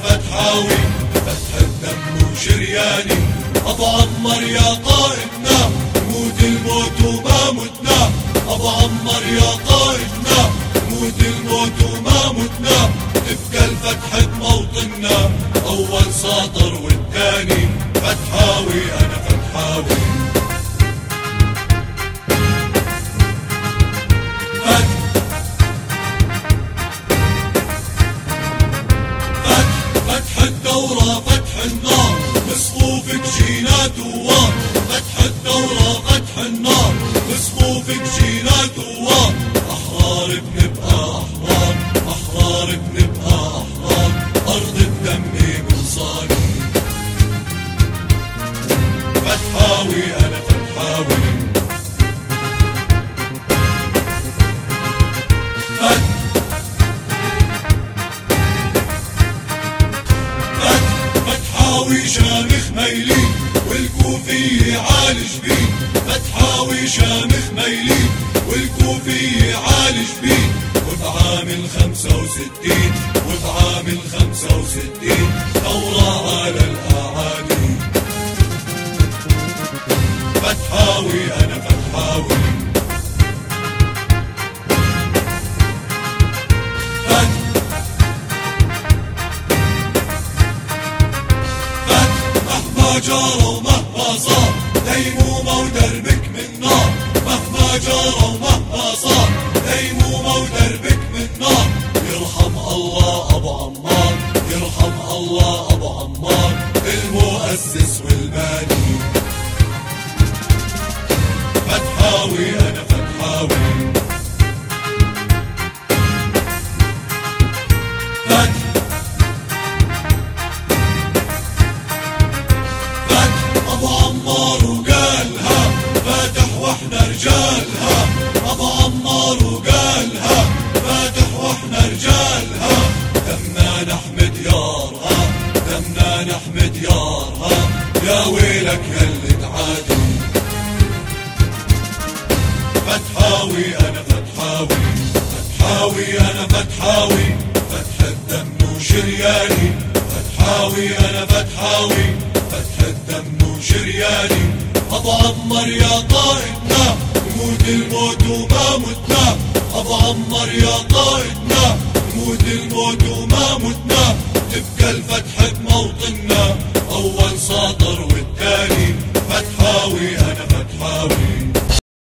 فتحاوي، فتح الدم وشرياني. ابو عمر يا قائدنا، موت الموت وما متنا. ابو عمر يا قائدنا، موت الموت وما متنا. تبقى الفتح بموطننا، اول ساطر والثاني فتحاوي. انا فتحاوي. فتح الدورة فتح النار، بصفوفك جينا دوار. فتح الدورة فتح النار، بصفوفك جينا دوار. أحرار بنبقى أحرار، أحرار بنبقى أحرار. أرض الدم قرصاني. فتحاوي أنا فتحاوي. فتحاوي شامخ ميلين، والكوفي عالج بيه. فتحاوي شامخ ميلين، والكوفي عالج بيه. وبعام 65 وبعام 65 ثورة على الأعادي. فتحاوي أنا فتحاوي. مهما جرى ومهما صار، ديمومة ودربك من نار. مهما جرى ومهما صار، ديمومة ودربك من نار. يرحم الله أبو عمار، يرحم الله أبو عمار، المؤسس والباني. فتحاوي أنا فتحاوي. أبو عمار وقالها فاتح واحنا رجالها. أبو عمار وقالها فاتح واحنا رجالها. دمنا نحمد يارها، دمنا نحمد يارها. يا ويلك ياللي تعادي. فتحاوي أنا فتحاوي. فتحاوي أنا فتحاوي. فتح الدم وشرياني. فتحاوي أنا فتحاوي. فتح الدم وشرياني. أبو عمر يا قائدنا، موت الموت وما متنا. أبو عمر يا قائدنا، موت الموت وما متنا. تبقى الفتح بموطننا، أول ساطر والثاني فتحاوي. أنا فتحاوي.